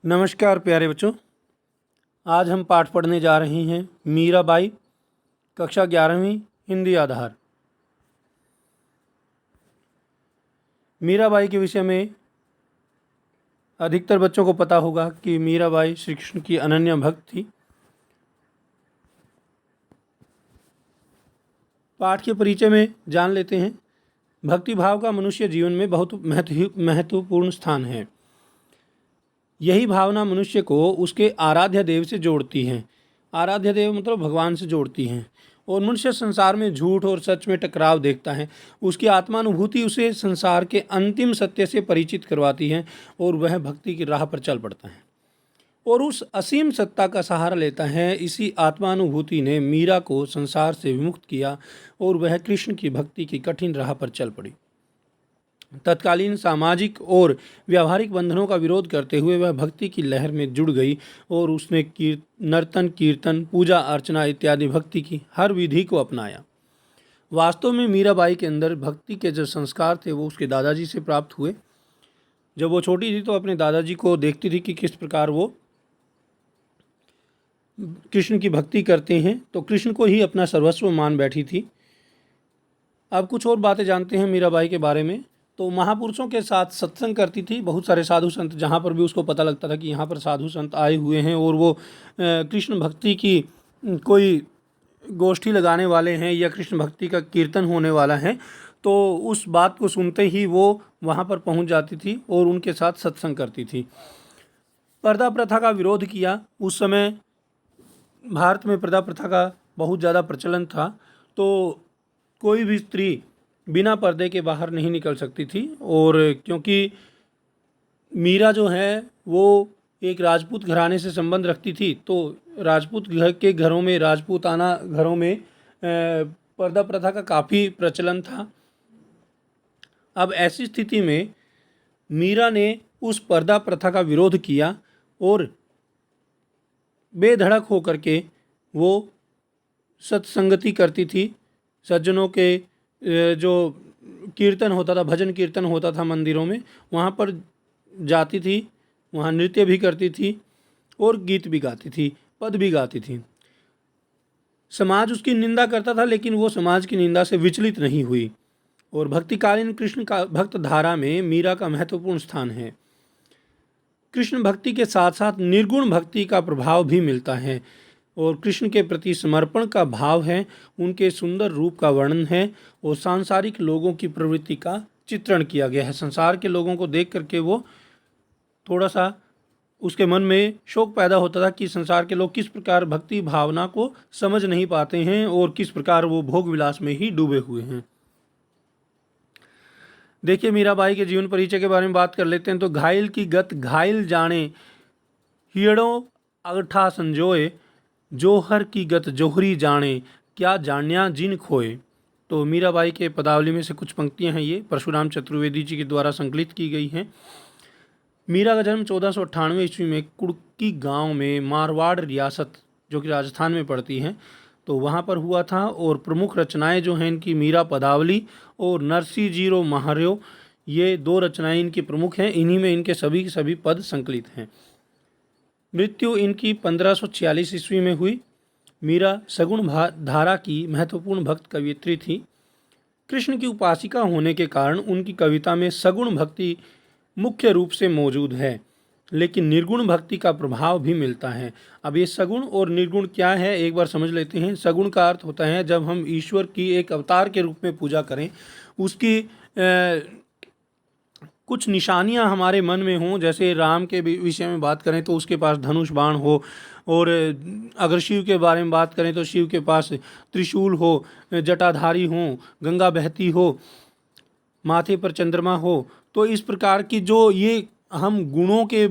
नमस्कार प्यारे बच्चों। आज हम पाठ पढ़ने जा रहे हैं मीराबाई, कक्षा 11वीं, हिंदी आधार। मीराबाई के विषय में अधिकतर बच्चों को पता होगा कि मीराबाई श्री कृष्ण की अनन्य भक्त थी। पाठ के परिचय में जान लेते हैं। भक्ति भाव का मनुष्य जीवन में बहुत महत्वपूर्ण स्थान है। यही भावना मनुष्य को उसके आराध्य देव से जोड़ती है। आराध्य देव मतलब भगवान से जोड़ती हैं। और मनुष्य संसार में झूठ और सच में टकराव देखता है। उसकी आत्मानुभूति उसे संसार के अंतिम सत्य से परिचित करवाती है और वह भक्ति की राह पर चल पड़ता है और उस असीम सत्ता का सहारा लेता है। इसी आत्मानुभूति ने मीरा को संसार से विमुक्त किया और वह कृष्ण की भक्ति की कठिन राह पर चल पड़ी। तत्कालीन सामाजिक और व्यावहारिक बंधनों का विरोध करते हुए वह भक्ति की लहर में जुड़ गई और उसने नर्तन, कीर्तन, पूजा अर्चना इत्यादि भक्ति की हर विधि को अपनाया। वास्तव में मीराबाई के अंदर भक्ति के जो संस्कार थे वो उसके दादाजी से प्राप्त हुए। जब वो छोटी थी तो अपने दादाजी को देखती थी कि किस प्रकार वो कृष्ण की भक्ति करते हैं, तो कृष्ण को ही अपना सर्वस्व मान बैठी थी। अब कुछ और बातें जानते हैं मीराबाई के बारे में। तो महापुरुषों के साथ सत्संग करती थी। बहुत सारे साधु संत, जहाँ पर भी उसको पता लगता था कि यहाँ पर साधु संत आए हुए हैं और वो कृष्ण भक्ति की कोई गोष्ठी लगाने वाले हैं या कृष्ण भक्ति का कीर्तन होने वाला है, तो उस बात को सुनते ही वो वहाँ पर पहुँच जाती थी और उनके साथ सत्संग करती थी। पर्दा प्रथा का विरोध किया। उस समय भारत में पर्दा प्रथा का बहुत ज़्यादा प्रचलन था, तो कोई भी स्त्री बिना पर्दे के बाहर नहीं निकल सकती थी। और क्योंकि मीरा जो है वो एक राजपूत घराने से संबंध रखती थी, तो राजपूत घर के घरों में, राजपूताना घरों में पर्दा प्रथा का काफ़ी प्रचलन था। अब ऐसी स्थिति में मीरा ने उस पर्दा प्रथा का विरोध किया और बेधड़क होकर के वो सत्संगति करती थी। सज्जनों के जो कीर्तन होता था, भजन कीर्तन होता था मंदिरों में, वहाँ पर जाती थी, वहाँ नृत्य भी करती थी और गीत भी गाती थी, पद भी गाती थी। समाज उसकी निंदा करता था, लेकिन वो समाज की निंदा से विचलित नहीं हुई। और भक्तिकालीन कृष्ण का भक्त धारा में मीरा का महत्वपूर्ण स्थान है। कृष्ण भक्ति के साथ साथ निर्गुण भक्ति का प्रभाव भी मिलता है और कृष्ण के प्रति समर्पण का भाव है। उनके सुंदर रूप का वर्णन है और सांसारिक लोगों की प्रवृत्ति का चित्रण किया गया है। संसार के लोगों को देख करके वो थोड़ा सा उसके मन में शोक पैदा होता था कि संसार के लोग किस प्रकार भक्ति भावना को समझ नहीं पाते हैं और किस प्रकार वो भोग विलास में ही डूबे हुए हैं। देखिए, मीराबाई के जीवन परिचय के बारे में बात कर लेते हैं। तो घायल की गत घायल जाने, हियड़ों अगठा संजोए, जोहर की गत जोहरी जाने, क्या जान्या जिन खोए। तो मीराबाई के पदावली में से कुछ पंक्तियां हैं, ये परशुराम चतुर्वेदी जी के द्वारा संकलित की गई हैं। मीरा का जन्म 1498 ईस्वी में कुड़की गांव में, मारवाड़ रियासत जो कि राजस्थान में पड़ती है, तो वहाँ पर हुआ था। और प्रमुख रचनाएं जो हैं इनकी मीरा पदावली और नरसी जीरो महार्यो, ये दो रचनाएं इनकी प्रमुख हैं। इन्हीं में इनके सभी के सभी पद संकलित हैं। मृत्यु इनकी 1546 ईस्वी में हुई। मीरा सगुण धारा की महत्वपूर्ण भक्त कवियत्री थी। कृष्ण की उपासिका होने के कारण उनकी कविता में सगुण भक्ति मुख्य रूप से मौजूद है, लेकिन निर्गुण भक्ति का प्रभाव भी मिलता है। अब ये सगुण और निर्गुण क्या है, एक बार समझ लेते हैं। सगुण का अर्थ होता है जब हम ईश्वर की एक अवतार के रूप में पूजा करें, उसकी कुछ निशानियां हमारे मन में हों। जैसे राम के विषय में बात करें तो उसके पास धनुष बाण हो, और अगर शिव के बारे में बात करें तो शिव के पास त्रिशूल हो, जटाधारी हो, गंगा बहती हो, माथे पर चंद्रमा हो। तो इस प्रकार की जो ये हम गुणों के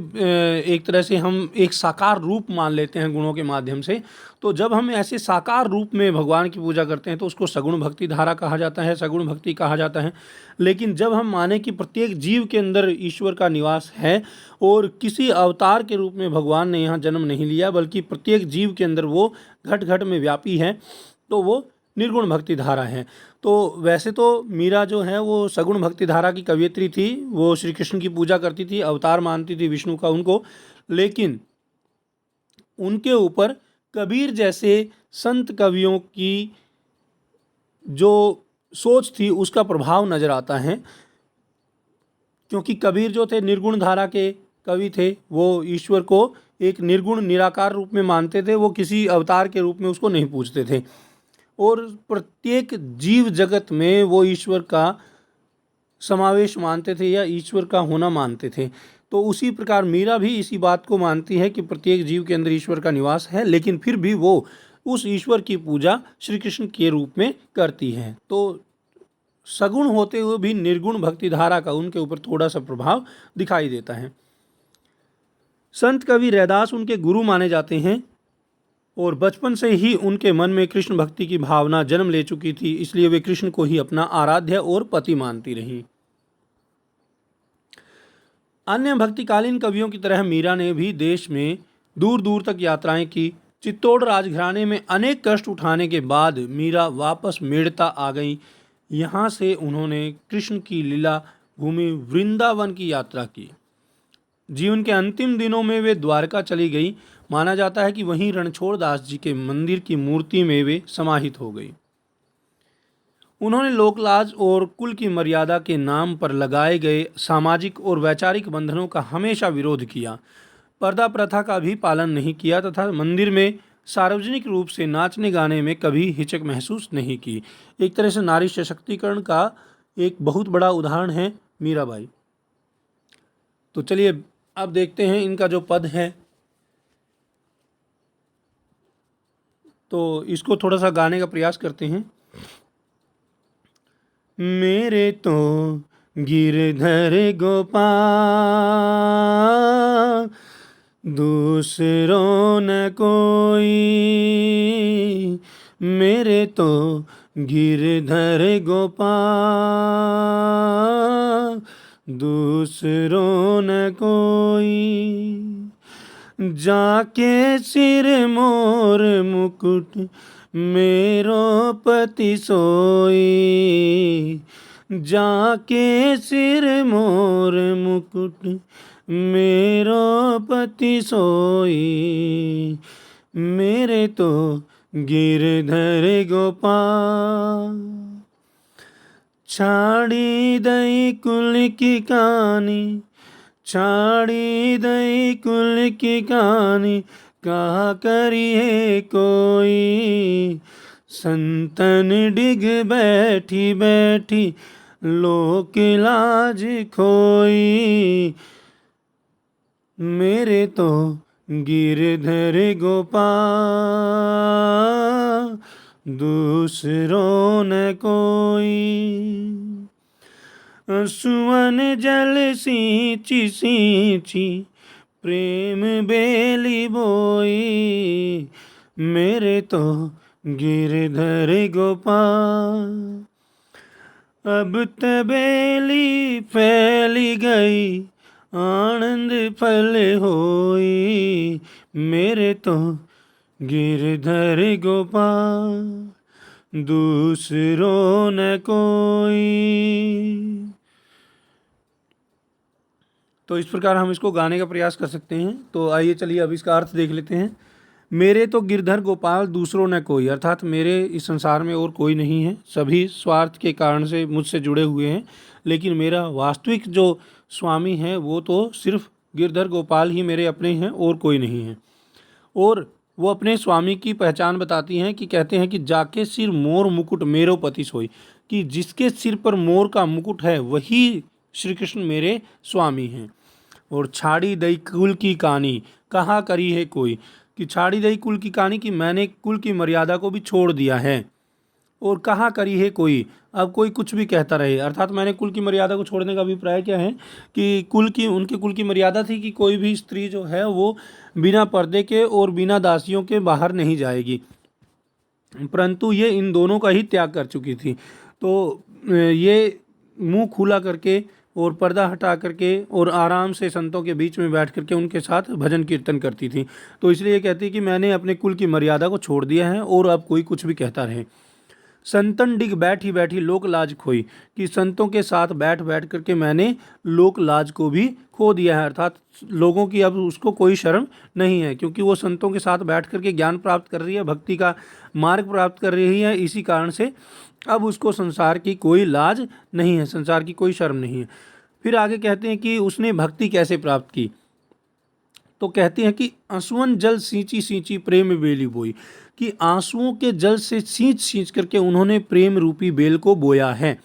एक तरह से हम एक साकार रूप मान लेते हैं गुणों के माध्यम से। तो जब हम ऐसे साकार रूप में भगवान की पूजा करते हैं तो उसको सगुण भक्ति धारा कहा जाता है, सगुण भक्ति कहा जाता है। लेकिन जब हम माने कि प्रत्येक जीव के अंदर ईश्वर का निवास है और किसी अवतार के रूप में भगवान ने यहाँ जन्म नहीं लिया, बल्कि प्रत्येक जीव के अंदर वो घट घट में व्यापी है, तो वो निर्गुण भक्ति धारा है। तो वैसे तो मीरा जो है वो सगुण भक्ति धारा की कवयित्री थी, वो श्री कृष्ण की पूजा करती थी, अवतार मानती थी विष्णु का उनको, लेकिन उनके ऊपर कबीर जैसे संत कवियों की जो सोच थी उसका प्रभाव नज़र आता है। क्योंकि कबीर जो थे निर्गुण धारा के कवि थे, वो ईश्वर को एक निर्गुण निराकार रूप में मानते थे, वो किसी अवतार के रूप में उसको नहीं पूजते थे, और प्रत्येक जीव जगत में वो ईश्वर का समावेश मानते थे या ईश्वर का होना मानते थे। तो उसी प्रकार मीरा भी इसी बात को मानती है कि प्रत्येक जीव के अंदर ईश्वर का निवास है, लेकिन फिर भी वो उस ईश्वर की पूजा श्री कृष्ण के रूप में करती है। तो सगुण होते हुए भी निर्गुण भक्ति धारा का उनके ऊपर थोड़ा सा प्रभाव दिखाई देता है। संत कवि रैदास उनके गुरु माने जाते हैं और बचपन से ही उनके मन में कृष्ण भक्ति की भावना जन्म ले चुकी थी, इसलिए वे कृष्ण को ही अपना आराध्य और पति मानती रहीं। अन्य भक्तिकालीन कवियों की तरह मीरा ने भी देश में दूर दूर तक यात्राएं की। चित्तौड़ राजघराने में अनेक कष्ट उठाने के बाद मीरा वापस मेड़ता आ गई। यहाँ से उन्होंने कृष्ण की लीला भूमि वृंदावन की यात्रा की। जीवन के अंतिम दिनों में वे द्वारका चली गई। माना जाता है कि वहीं रणछोड़ दास जी के मंदिर की मूर्ति में वे समाहित हो गई। उन्होंने लोकलाज और कुल की मर्यादा के नाम पर लगाए गए सामाजिक और वैचारिक बंधनों का हमेशा विरोध किया, पर्दा प्रथा का भी पालन नहीं किया तथा मंदिर में सार्वजनिक रूप से नाचने गाने में कभी हिचक महसूस नहीं की। एक तरह से नारी सशक्तिकरण का एक बहुत बड़ा उदाहरण है मीराबाई। तो चलिए अब देखते हैं इनका जो पद है, तो इसको थोड़ा सा गाने का प्रयास करते हैं। मेरे तो गिरधर गोपाल दूसरों न कोई, मेरे तो गिरधर गोपाल दूसरों न कोई, जाके सिर मोर मुकुट मेरो पति सोई, जाके सिर मोर मुकुट मेरो पति सोई, मेरे तो गिरधर गोपाल। छाड़ी दई कुल की कहानी, छाड़ी दई कुल की कहानी, कहा करिए कोई, संतन डिग बैठी बैठी लोक लाज खोई, मेरे तो गिरधर गोपाल दूसरों न कोई। सुवन जल सींची सींची प्रेम बेली बोई, मेरे तो गिरधर गोपाल। अब तबेली फैली गई आनंद फल होई, मेरे तो गिरधर गोपाल दूसरों न कोई। तो इस प्रकार हम इसको गाने का प्रयास कर सकते हैं। तो आइए चलिए अब इसका अर्थ देख लेते हैं। मेरे तो गिरधर गोपाल दूसरों न कोई, अर्थात मेरे इस संसार में और कोई नहीं है, सभी स्वार्थ के कारण से मुझसे जुड़े हुए हैं, लेकिन मेरा वास्तविक जो स्वामी है वो तो सिर्फ गिरधर गोपाल ही मेरे अपने हैं और कोई नहीं है। और वो अपने स्वामी की पहचान बताती हैं कि कहते हैं कि जाके सिर मोर मुकुट मेरो पति सोई, कि जिसके सिर पर मोर का मुकुट है वही श्री कृष्ण मेरे स्वामी हैं। और छाड़ी दई कुल की कहानी कहाँ करी है कोई, कि छाड़ी दई कुल की कहानी कि मैंने कुल की मर्यादा को भी छोड़ दिया है, और कहाँ करी है कोई, अब कोई कुछ भी कहता रहे, अर्थात मैंने कुल की मर्यादा को छोड़ने का अभिप्राय क्या है कि उनके कुल की मर्यादा थी कि कोई भी स्त्री जो है वो बिना पर्दे के और बिना दासियों के बाहर नहीं जाएगी, परंतु ये इन दोनों का ही त्याग कर चुकी थी। तो ये मुंह खुला करके और पर्दा हटा करके और आराम से संतों के बीच में बैठ करके उनके साथ भजन कीर्तन करती थी। तो इसलिए कहती कि मैंने अपने कुल की मर्यादा को छोड़ दिया है और अब कोई कुछ भी कहता रहे। संतन डिग बैठी बैठी लोक लाज खोई, कि संतों के साथ बैठ बैठ करके मैंने लोक लाज को भी खो दिया है। अर्थात लोगों की अब उसको कोई शर्म नहीं है, क्योंकि वो संतों के साथ बैठ करके ज्ञान प्राप्त कर रही है, भक्ति का मार्ग प्राप्त कर रही है। इसी कारण से अब उसको संसार की कोई लाज नहीं है, संसार की कोई शर्म नहीं है। फिर आगे कहते हैं कि उसने भक्ति कैसे प्राप्त की, तो कहते हैं कि आंसुअन जल सींची सींची प्रेम बेली बोई, कि आंसुओं के जल से सींच सींच करके उन्होंने प्रेम रूपी बेल को बोया है।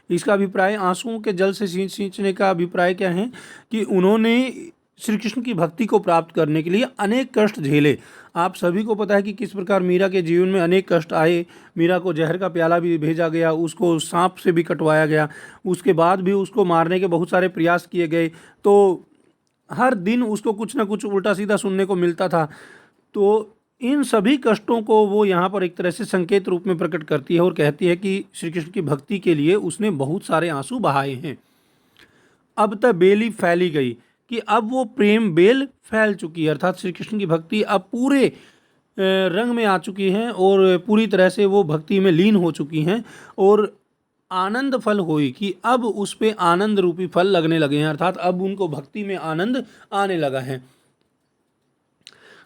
इसका अभिप्राय, आंसुओं के जल से सींच सींचने का अभिप्राय क्या है कि उन्होंने श्री कृष्ण की भक्ति को प्राप्त करने के लिए अनेक कष्ट झेले। आप सभी को पता है कि किस प्रकार मीरा के जीवन में अनेक कष्ट आए। मीरा को जहर का प्याला भी भेजा गया, उसको सांप से भी कटवाया गया, उसके बाद भी उसको मारने के बहुत सारे प्रयास किए गए। तो हर दिन उसको कुछ ना कुछ उल्टा सीधा सुनने को मिलता था। तो इन सभी कष्टों को वो यहाँ पर एक तरह से संकेत रूप में प्रकट करती है और कहती है कि श्री कृष्ण की भक्ति के लिए उसने बहुत सारे आंसू बहाए हैं। अब तक बेली फैली गई, कि अब वो प्रेम बेल फैल चुकी है, अर्थात श्री कृष्ण की भक्ति अब पूरे रंग में आ चुकी है और पूरी तरह से वो भक्ति में लीन हो चुकी हैं। और आनंद फल होई, कि अब उस पे आनंद रूपी फल लगने लगे हैं, अर्थात अब उनको भक्ति में आनंद आने लगा है।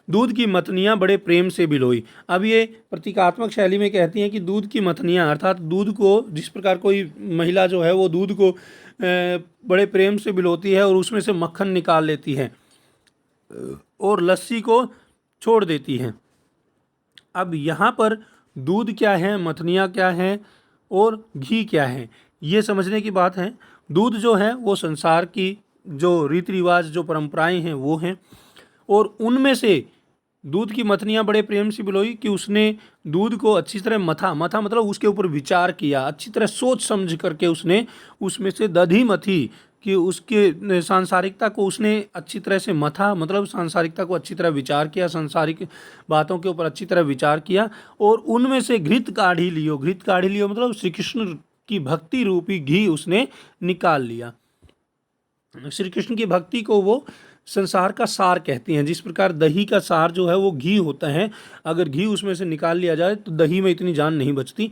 दूध की मतनियाँ बड़े प्रेम से बिलोई, अब ये प्रतीकात्मक शैली में कहती हैं कि दूध की मतनियाँ, अर्थात दूध को, जिस प्रकार कोई महिला जो है वो दूध को बड़े प्रेम से बिलोती है और उसमें से मक्खन निकाल लेती है और लस्सी को छोड़ देती है। अब यहाँ पर दूध क्या है, मतनियाँ क्या है और घी क्या है, ये समझने की बात है। दूध जो है वो संसार की जो रीति रिवाज, जो परंपराएं हैं वो हैं, और उनमें से दूध की मथनियाँ बड़े प्रेम से बिलोई, कि उसने दूध को अच्छी तरह मथा मतलब उसके ऊपर विचार किया, अच्छी तरह सोच समझ करके उसने उसमें से दधी मथी, कि उसके सांसारिकता को उसने अच्छी तरह से मथा, मतलब सांसारिकता को अच्छी तरह विचार किया, सांसारिक बातों के ऊपर अच्छी तरह विचार किया, और उनमें से घृत काढ़ी लियो मतलब श्री कृष्ण की भक्ति रूपी घी उसने निकाल लिया। श्री कृष्ण की भक्ति को वो संसार का सार कहती हैं। जिस प्रकार दही का सार जो है वो घी होता है, अगर घी उसमें से निकाल लिया जाए तो दही में इतनी जान नहीं बचती,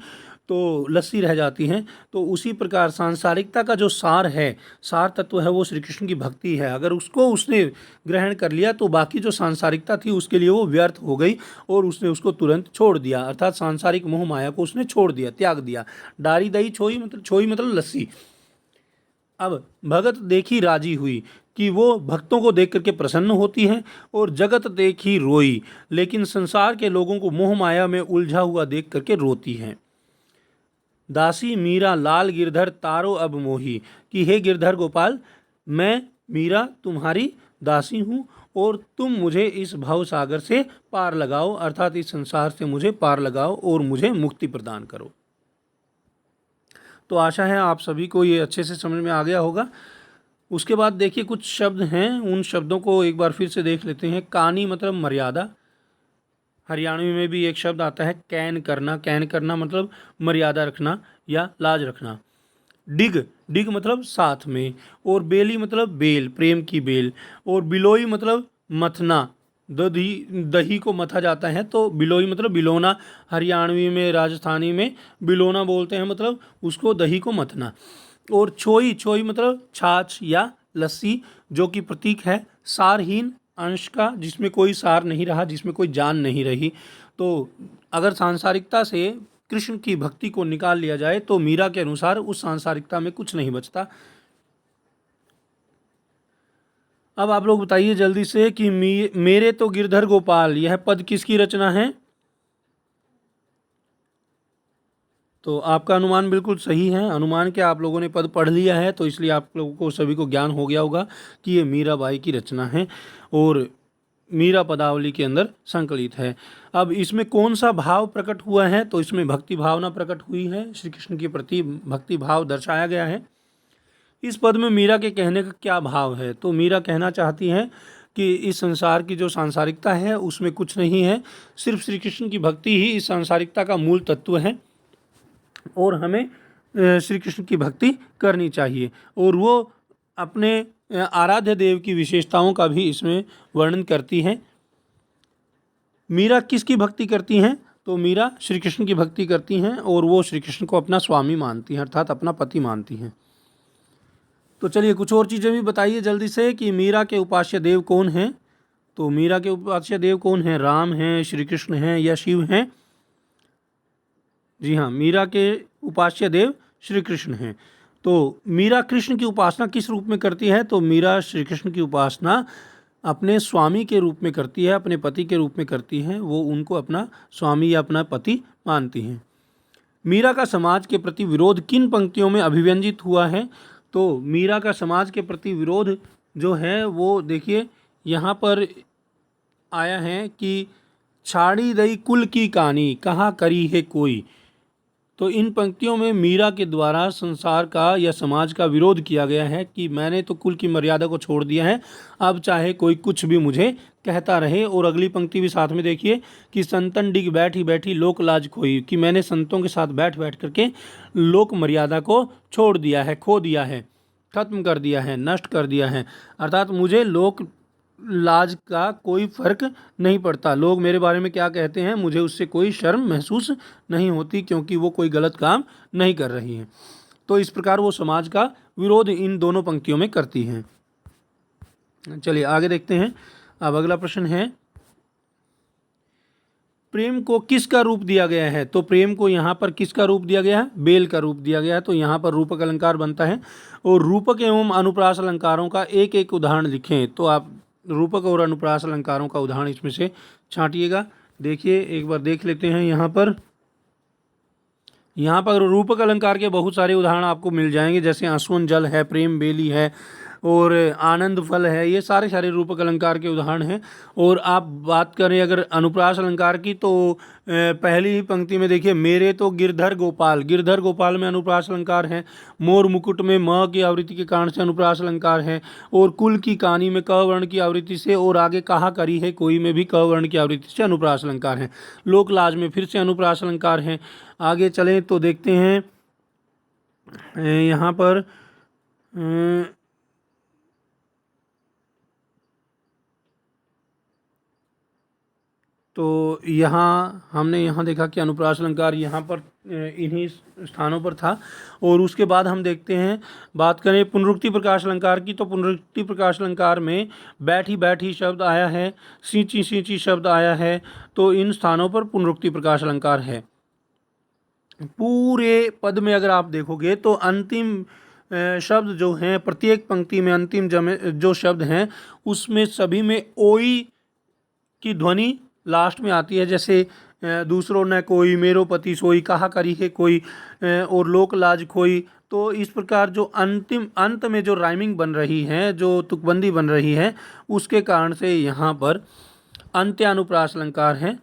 तो लस्सी रह जाती है। तो उसी प्रकार सांसारिकता का जो सार है, सार तत्व है, वो श्री कृष्ण की भक्ति है। अगर उसको उसने ग्रहण कर लिया तो बाकी जो सांसारिकता थी उसके लिए वो व्यर्थ हो गई और उसने उसको तुरंत छोड़ दिया, अर्थात सांसारिक मोह माया को उसने छोड़ दिया, त्याग दिया। डारी दही छोई मतलब लस्सी। अब भगत देखी राजी हुई, कि वो भक्तों को देख करके प्रसन्न होती हैं, और जगत देखी रोई, लेकिन संसार के लोगों को मोह माया में उलझा हुआ देख करके रोती हैं। दासी मीरा लाल गिरधर तारो अब मोही, कि हे गिरधर गोपाल, मैं मीरा तुम्हारी दासी हूँ और तुम मुझे इस भव सागर से पार लगाओ, अर्थात इस संसार से मुझे पार लगाओ और मुझे मुक्ति प्रदान करो। तो आशा है आप सभी को ये अच्छे से समझ में आ गया होगा। उसके बाद देखिए कुछ शब्द हैं, उन शब्दों को एक बार फिर से देख लेते हैं। कानी मतलब मर्यादा, हरियाणवी में भी एक शब्द आता है कैन करना मतलब मर्यादा रखना या लाज रखना। डिग मतलब साथ में, और बेली मतलब बेल, प्रेम की बेल, और बिलोई मतलब मथना, दही को मथा जाता है तो बिलोई मतलब बिलोना, हरियाणवी में राजस्थानी में बिलोना बोलते हैं, मतलब उसको दही को मथना। और छोई मतलब छाछ या लस्सी, जो कि प्रतीक है सारहीन अंश का, जिसमें कोई सार नहीं रहा, जिसमें कोई जान नहीं रही। तो अगर सांसारिकता से कृष्ण की भक्ति को निकाल लिया जाए तो मीरा के अनुसार उस सांसारिकता में कुछ नहीं बचता। अब आप लोग बताइए जल्दी से कि मेरे तो गिरधर गोपाल, यह पद किसकी रचना है? तो आपका अनुमान बिल्कुल सही है। अनुमान क्या, आप लोगों ने पद पढ़ लिया है, तो इसलिए आप लोगों को सभी को ज्ञान हो गया होगा कि ये मीराबाई की रचना है और मीरा पदावली के अंदर संकलित है। अब इसमें कौन सा भाव प्रकट हुआ है? तो इसमें भक्ति भावना प्रकट हुई है, श्री कृष्ण के प्रति भक्ति भाव दर्शाया गया है। इस पद में मीरा के कहने का क्या भाव है? तो मीरा कहना चाहती हैं कि इस संसार की जो सांसारिकता है उसमें कुछ नहीं है, सिर्फ श्री कृष्ण की भक्ति ही इस सांसारिकता का मूल तत्व है और हमें श्री कृष्ण की भक्ति करनी चाहिए। और वो अपने आराध्य देव की विशेषताओं का भी इसमें वर्णन करती हैं। मीरा किसकी भक्ति करती हैं? तो मीरा श्री कृष्ण की भक्ति करती हैं और वो श्री कृष्ण को अपना स्वामी मानती हैं, अर्थात अपना पति मानती हैं। तो चलिए कुछ और चीज़ें भी बताइए जल्दी से कि मीरा के उपास्य देव कौन हैं। तो मीरा के उपास्य देव कौन हैं? राम हैं, श्री कृष्ण हैं या शिव हैं? जी हाँ, मीरा के उपास्य देव श्री कृष्ण हैं। तो मीरा कृष्ण की उपासना किस रूप में करती है? तो मीरा श्री कृष्ण की उपासना अपने स्वामी के रूप में करती है, अपने पति के रूप में करती हैं। वो उनको अपना स्वामी या अपना पति मानती हैं। मीरा का समाज के प्रति विरोध किन पंक्तियों में अभिव्यंजित हुआ है? तो मीरा का समाज के प्रति विरोध जो है वो देखिए यहाँ पर आया है कि छाड़ी दई कुल की कहानी कहाँ करी है कोई। तो इन पंक्तियों में मीरा के द्वारा संसार का या समाज का विरोध किया गया है कि मैंने तो कुल की मर्यादा को छोड़ दिया है, अब चाहे कोई कुछ भी मुझे कहता रहे। और अगली पंक्ति भी साथ में देखिए कि संतन डिग बैठी बैठी लोक लाज खोई, कि मैंने संतों के साथ बैठ बैठ करके लोक मर्यादा को छोड़ दिया है, खो दिया है, खत्म कर दिया है, नष्ट कर दिया है। अर्थात मुझे लोक लाज का कोई फर्क नहीं पड़ता, लोग मेरे बारे में क्या कहते हैं मुझे उससे कोई शर्म महसूस नहीं होती, क्योंकि वो कोई गलत काम नहीं कर रही हैं। तो इस प्रकार वो समाज का विरोध इन दोनों पंक्तियों में करती हैं। चलिए आगे देखते हैं। अब अगला प्रश्न है, प्रेम को किसका रूप दिया गया है? तो प्रेम को यहाँ पर किसका रूप दिया गया है? बेल का रूप दिया गया है। तो यहाँ पर रूपक अलंकार बनता है और रूपक एवं अनुप्रास अलंकारों का एक एक उदाहरण लिखें। तो आप रूपक और अनुप्रास अलंकारों का उदाहरण इसमें से छांटिएगा। देखिए एक बार देख लेते हैं। यहाँ पर रूपक अलंकार के बहुत सारे उदाहरण आपको मिल जाएंगे, जैसे आंसुअन जल है, प्रेम बेली है और आनंद फल है। ये सारे रूपक अलंकार के उदाहरण हैं। और आप बात करें अगर अनुप्रास अलंकार की, तो पहली ही पंक्ति में देखिए मेरे तो गिरधर गोपाल, गिरधर गोपाल में अनुप्रास अलंकार है। मोर मुकुट में म की आवृत्ति के कारण से अनुप्रास अलंकार है। और कुल की कहानी में क वर्ण की आवृत्ति से, और आगे कहा करी है कोई में भी क वर्ण की आवृत्ति से अनुप्रास अलंकार है। लोक लाज में फिर से अनुप्रास अलंकार है। आगे चलें तो देखते हैं यहाँ पर तो हमने यहाँ देखा कि अनुप्रास अलंकार यहाँ पर इन्हीं स्थानों पर था। और उसके बाद हम देखते हैं, बात करें पुनरुक्ति प्रकाश अलंकार की, तो पुनरुक्ति प्रकाश अलंकार में बैठी बैठी शब्द आया है, सींची सींची शब्द आया है। तो इन स्थानों पर पुनरुक्ति प्रकाश अलंकार है। पूरे पद में अगर आप देखोगे तो अंतिम शब्द जो हैं, प्रत्येक पंक्ति में अंतिम जो शब्द हैं उसमें सभी में ओई की ध्वनि लास्ट में आती है। जैसे दूसरों न कोई, मेरो पति सोई, कहा करी है कोई, और लोक लाज खोई। तो इस प्रकार जो अंतिम अंत में जो राइमिंग बन रही है, जो तुकबंदी बन रही है, उसके कारण से यहाँ पर अंत्यानुप्रास अलंकार है।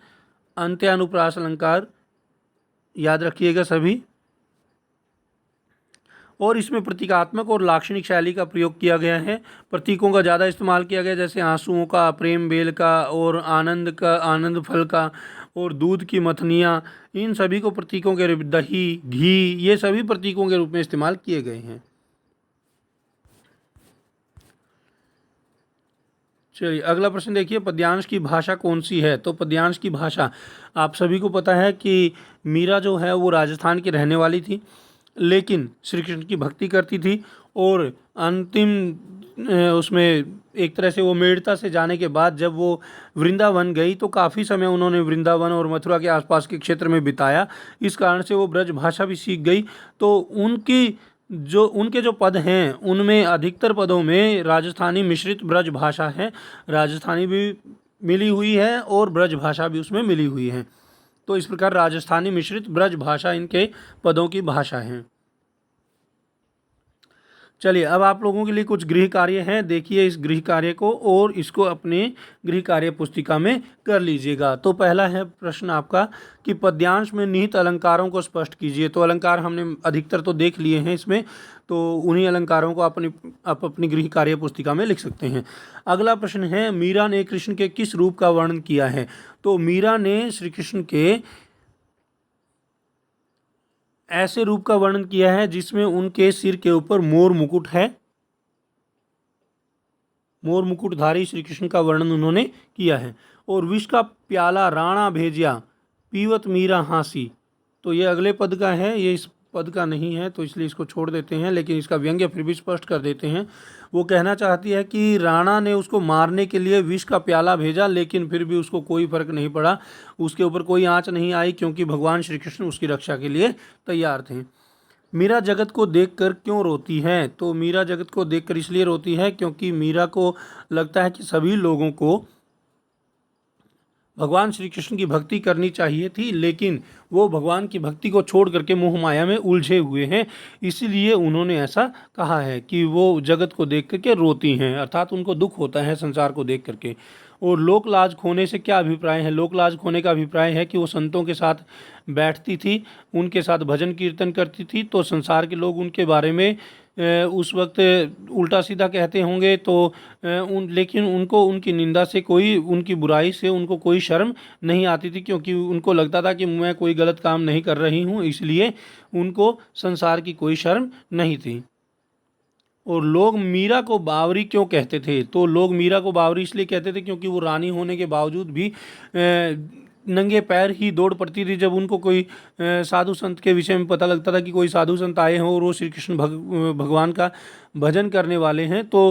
अंत्यानुप्रास अलंकार याद रखिएगा सभी। और इसमें प्रतीकात्मक और लाक्षणिक शैली का प्रयोग किया गया है। प्रतीकों का ज़्यादा इस्तेमाल किया गया, जैसे आंसुओं का, प्रेम बेल का और आनंद का, आनंद फल का और दूध की मथनियाँ, इन सभी को प्रतीकों के रूप, दही, घी, ये सभी प्रतीकों के रूप में इस्तेमाल किए गए हैं। चलिए अगला प्रश्न देखिए, पद्यांश की भाषा कौन सी है? तो पद्यांश की भाषा आप सभी को पता है कि मीरा जो है वो राजस्थान की रहने वाली थी, लेकिन श्री कृष्ण की भक्ति करती थी। और अंतिम उसमें एक तरह से वो मेड़ता से जाने के बाद जब वो वृंदावन गई तो काफ़ी समय उन्होंने वृंदावन और मथुरा के आसपास के क्षेत्र में बिताया। इस कारण से वो ब्रज भाषा भी सीख गई। तो उनके जो पद हैं उनमें अधिकतर पदों में राजस्थानी मिश्रित ब्रज भाषा है। राजस्थानी भी मिली हुई है और ब्रज भाषा भी उसमें मिली हुई है। तो इस प्रकार राजस्थानी मिश्रित ब्रज भाषा इनके पदों की भाषा है। चलिए अब आप लोगों के लिए कुछ गृह कार्य हैं, देखिए इस गृह कार्य को और इसको अपने गृह कार्य पुस्तिका में कर लीजिएगा। तो पहला है प्रश्न आपका कि पद्यांश में निहित अलंकारों को स्पष्ट कीजिए। तो अलंकार हमने अधिकतर तो देख लिए हैं इसमें, तो उन्हीं अलंकारों को आप अपनी गृह कार्य पुस्तिका में लिख सकते हैं। अगला प्रश्न है, मीरा ने कृष्ण के किस रूप का वर्णन किया है? तो मीरा ने श्री कृष्ण के ऐसे रूप का वर्णन किया है जिसमें उनके सिर के ऊपर मोर मुकुट है। मोर मुकुटधारी श्री कृष्ण का वर्णन उन्होंने किया है। और विष का प्याला राणा भेजिया, पीवत मीरा हाँसी। तो ये अगले पद का है, ये इस पद का नहीं है, तो इसलिए इसको छोड़ देते हैं, लेकिन इसका व्यंग्य फिर भी स्पष्ट कर देते हैं। वो कहना चाहती है कि राणा ने उसको मारने के लिए विष का प्याला भेजा, लेकिन फिर भी उसको कोई फर्क नहीं पड़ा, उसके ऊपर कोई आंच नहीं आई, क्योंकि भगवान श्री कृष्ण उसकी रक्षा के लिए तैयार थे। मीरा जगत को देखकर क्यों रोती है? तो मीरा जगत को देखकर इसलिए रोती है क्योंकि मीरा को लगता है कि सभी लोगों को भगवान श्री कृष्ण की भक्ति करनी चाहिए थी, लेकिन वो भगवान की भक्ति को छोड़ करके मोह माया में उलझे हुए हैं, इसीलिए उन्होंने ऐसा कहा है कि वो जगत को देख करके रोती हैं, अर्थात उनको दुख होता है संसार को देख करके। और लोक लाज खोने से क्या अभिप्राय है? लोक लाज खोने का अभिप्राय है कि वो संतों के साथ बैठती थी, उनके साथ भजन कीर्तन करती थी, तो संसार के लोग उनके बारे में उस वक्त उल्टा सीधा कहते होंगे, तो लेकिन उनको उनकी निंदा से कोई, उनकी बुराई से उनको कोई शर्म नहीं आती थी, क्योंकि उनको लगता था कि मैं कोई गलत काम नहीं कर रही हूँ, इसलिए उनको संसार की कोई शर्म नहीं थी। और लोग मीरा को बावरी क्यों कहते थे? तो लोग मीरा को बावरी इसलिए कहते थे क्योंकि वो रानी होने के बावजूद भी नंगे पैर ही दौड़ पड़ती थी। जब उनको कोई साधु संत के विषय में पता लगता था कि कोई साधु संत आए हों और वो श्री कृष्ण भगवान का भजन करने वाले हैं, तो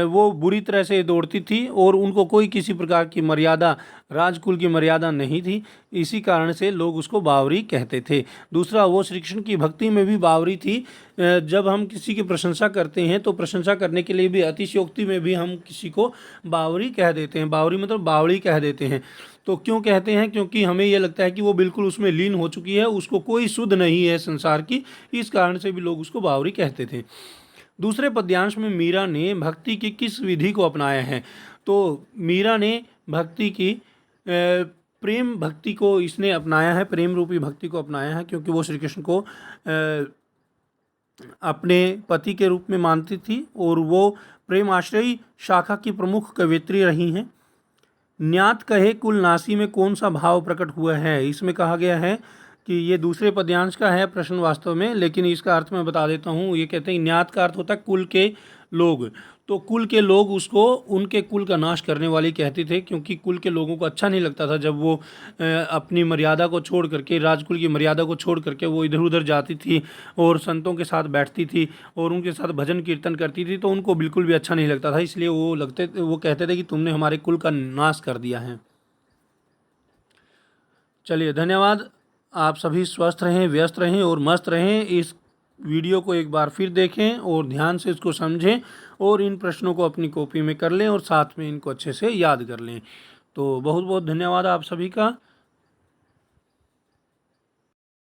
वो बुरी तरह से दौड़ती थी, और उनको कोई किसी प्रकार की मर्यादा, राजकुल की मर्यादा नहीं थी, इसी कारण से लोग उसको बावरी कहते थे। दूसरा, वो श्री कृष्ण की भक्ति में भी बावरी थी। जब हम किसी की प्रशंसा करते हैं तो प्रशंसा करने के लिए भी, अतिशयोक्ति में भी हम किसी को बावरी कह देते हैं। बावरी मतलब बावड़ी कह देते हैं। तो क्यों कहते हैं? क्योंकि हमें यह लगता है कि वो बिल्कुल उसमें लीन हो चुकी है, उसको कोई सुध नहीं है संसार की, इस कारण से भी लोग उसको बावरी कहते थे। दूसरे पद्यांश में मीरा ने भक्ति की किस विधि को अपनाया है? तो मीरा ने भक्ति की प्रेम भक्ति को इसने अपनाया है, प्रेम रूपी भक्ति को अपनाया है, क्योंकि वो श्री कृष्ण को अपने पति के रूप में मानती थी, और वो प्रेम आश्रयी शाखा की प्रमुख कवयित्री रही हैं। न्यात कहे कुल नासी में कौन सा भाव प्रकट हुआ है? इसमें कहा गया है कि ये दूसरे पद्यांश का है प्रश्न वास्तव में, लेकिन इसका अर्थ मैं बता देता हूँ। ये कहते हैं न्यात का अर्थ होता है कुल के लोग, तो कुल के लोग उसको उनके कुल का नाश करने वाली कहते थे, क्योंकि कुल के लोगों को अच्छा नहीं लगता था जब वो अपनी मर्यादा को छोड़ करके, राजकुल की मर्यादा को छोड़ करके वो इधर उधर जाती थी और संतों के साथ बैठती थी और उनके साथ भजन कीर्तन करती थी, तो उनको बिल्कुल भी अच्छा नहीं लगता था, इसलिए वो कहते थे कि तुमने हमारे कुल का नाश कर दिया है। चलिए, धन्यवाद। आप सभी स्वस्थ रहें, व्यस्त रहें और मस्त रहें। इस वीडियो को एक बार फिर देखें और ध्यान से इसको समझें, और इन प्रश्नों को अपनी कॉपी में कर लें और साथ में इनको अच्छे से याद कर लें। तो बहुत बहुत धन्यवाद आप सभी का।